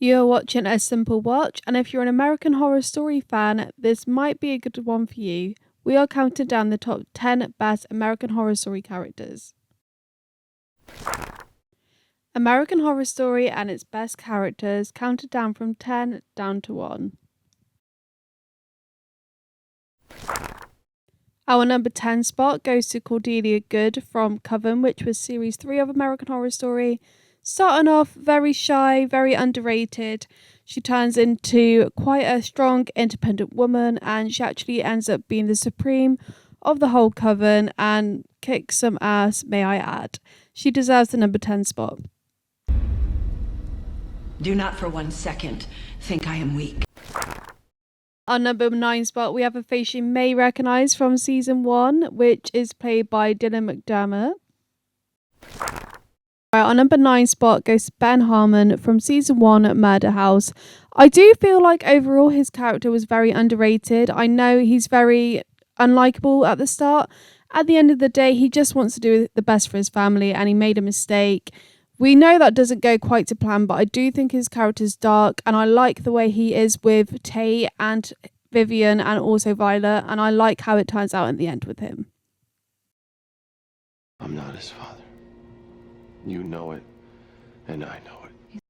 You're watching A Simple Watch, and if you're an American Horror Story fan, this might be a good one for you. We are counting down the top 10 best American Horror Story characters. American Horror Story and its best characters counted down from 10 down to 1. Our number 10 spot goes to Cordelia Good from Coven, which was series 3 of American Horror Story. Starting off very shy, very underrated, she turns into quite a strong, independent woman, and she actually ends up being the supreme of the whole coven and kicks some ass, may I add. She deserves the number 10 spot. Do not for 1 second think I am weak. On number 9 spot, we have a face you may recognise from season 1, which is played by Dylan McDermott. On number 9 spot goes Ben Harmon from season 1 at Murder House. I do feel like overall his character was very underrated. I know he's very unlikable at the start. At the end of the day, he just wants to do the best for his family and he made a mistake. We know that doesn't go quite to plan, but I do think his character's dark and I like the way he is with Tay and Vivian and also Violet, and I like how it turns out in the end with him. I'm not his father. You know it, and I know it.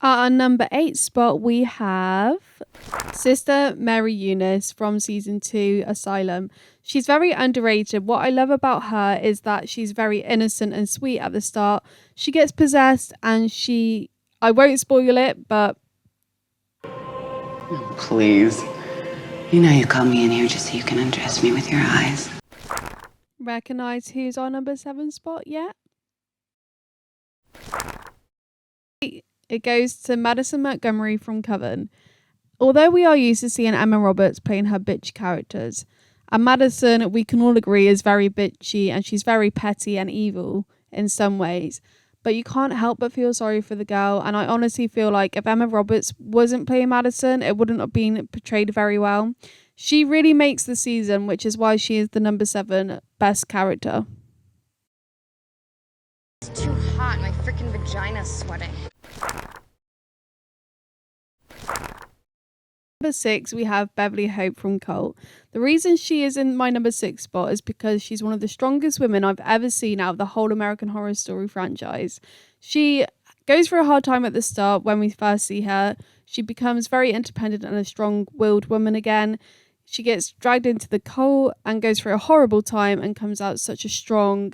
At our number 8 spot, we have Sister Mary Eunice from season 2, Asylum. She's very underrated. What I love about her is that she's very innocent and sweet at the start. She gets possessed and I won't spoil it, but... Please. You know you called me in here just so you can undress me with your eyes. Recognize who's on number 7 spot yet? It goes to Madison Montgomery from Coven. Although we are used to seeing Emma Roberts playing her bitch characters, and Madison, we can all agree, is very bitchy and she's very petty and evil in some ways, but you can't help but feel sorry for the girl, and I honestly feel like if Emma Roberts wasn't playing Madison, it wouldn't have been portrayed very well. She really makes the season, which is why she is the number 7 best character. It's too hot, my freaking vagina's sweating. Number 6, we have Beverly Hope from Cult. The reason she is in my number 6 spot is because she's one of the strongest women I've ever seen out of the whole American Horror Story franchise. She goes through a hard time at the start when we first see her. She becomes very independent and a strong-willed woman again. She gets dragged into the cult and goes through a horrible time and comes out such as strong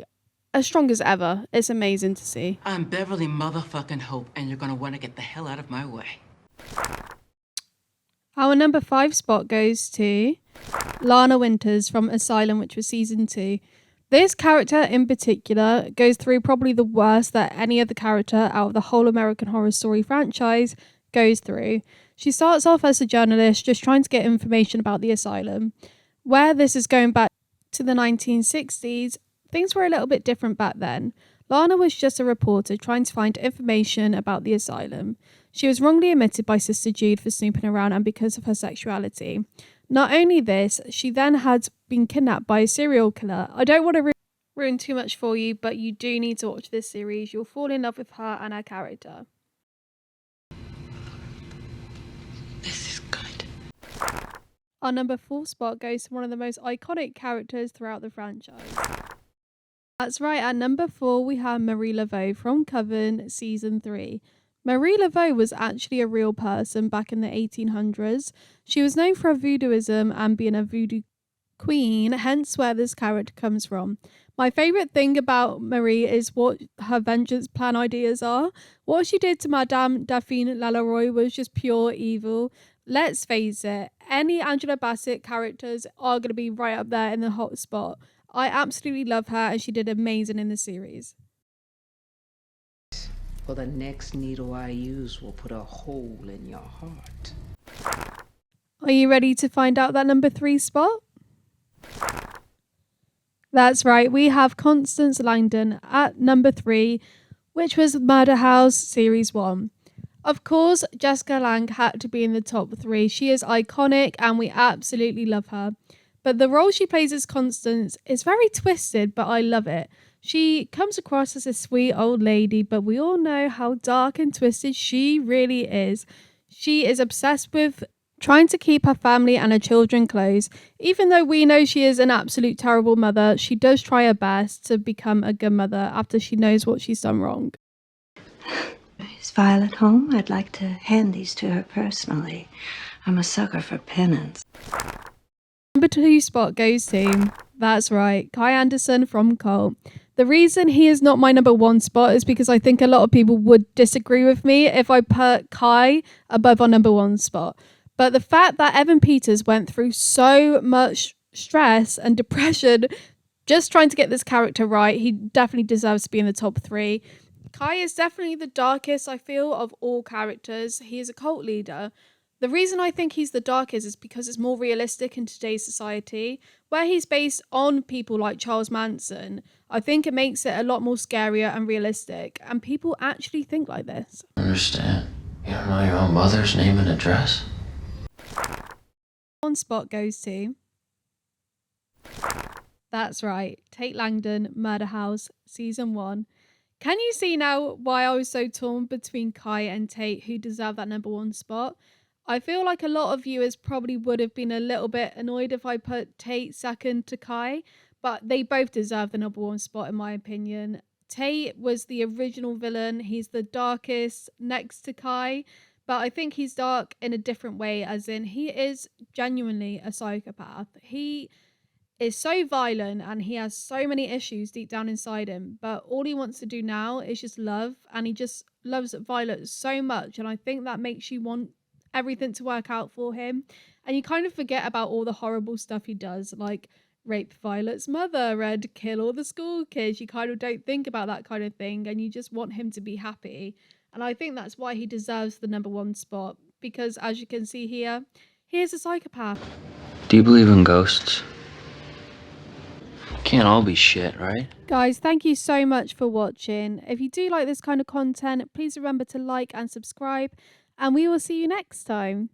as ever. It's amazing to see. I'm Beverly motherfucking Hope, and you're gonna want to get the hell out of my way. Our number 5 spot goes to Lana Winters from Asylum, which was season 2. This character in particular goes through probably the worst that any other character out of the whole American Horror Story franchise goes through. She starts off as a journalist just trying to get information about the asylum. Where this is going back to the 1960s, things were a little bit different back then. Lana was just a reporter trying to find information about the asylum. She was wrongly omitted by Sister Jude for snooping around and because of her sexuality. Not only this, she then had been kidnapped by a serial killer. I don't want to ruin too much for you, but you do need to watch this series. You'll fall in love with her and her character. This is good. Our number 4 spot goes to one of the most iconic characters throughout the franchise. That's right, at number 4 we have Marie Laveau from Coven season 3. Marie Laveau was actually a real person back in the 1800s. She was known for her voodooism and being a voodoo queen, hence where this character comes from. My favourite thing about Marie is what her vengeance plan ideas are. What she did to Madame Daphne Lalaurie was just pure evil. Let's face it, any Angela Bassett characters are going to be right up there in the hot spot. I absolutely love her and she did amazing in the series. Well, the next needle I use will put a hole in your heart. Are you ready to find out that number 3 spot? That's right, we have Constance Langdon at number 3, which was Murder House Series 1. Of course, Jessica Lange had to be in the top 3. She is iconic and we absolutely love her. But the role she plays as Constance is very twisted, but I love it. She comes across as a sweet old lady, but we all know how dark and twisted she really is. She is obsessed with trying to keep her family and her children close. Even though we know she is an absolute terrible mother, she does try her best to become a good mother after she knows what she's done wrong. Is Violet home? I'd like to hand these to her personally. I'm a sucker for penance. Number 2 spot goes to, that's right, Kai Anderson from Cult. The reason he is not my number 1 spot is because I think a lot of people would disagree with me if I put Kai above our number 1 spot. But the fact that Evan Peters went through so much stress and depression just trying to get this character right, he definitely deserves to be in the top 3. Kai is definitely the darkest, I feel, of all characters. He is a cult leader. The reason I think he's the darkest is because it's more realistic in today's society. Where he's based on people like Charles Manson, I think it makes it a lot more scarier and realistic, and people actually think like this. Understand? You don't know your own mother's name and address? 1 spot goes to, that's right, Tate Langdon, Murder House, Season 1. Can you see now why I was so torn between Kai and Tate, who deserve that number 1 spot? I feel like a lot of viewers probably would have been a little bit annoyed if I put Tate second to Kai, but they both deserve the number 1 spot in my opinion. Tate was the original villain. He's the darkest next to Kai, but I think he's dark in a different way, as in he is genuinely a psychopath. He is so violent and he has so many issues deep down inside him, but all he wants to do now is just love, and he just loves Violet so much, and I think that makes you want everything to work out for him, and you kind of forget about all the horrible stuff he does, like rape Violet's mother and kill all the school kids. You kind of don't think about that kind of thing, and you just want him to be happy, and I think that's why he deserves the number 1 spot, because as you can see here, he is a psychopath. Do you believe in ghosts? Can't all be shit, right? Guys, thank you so much for watching. If you do like this kind of content, please remember to like and subscribe, and we will see you next time.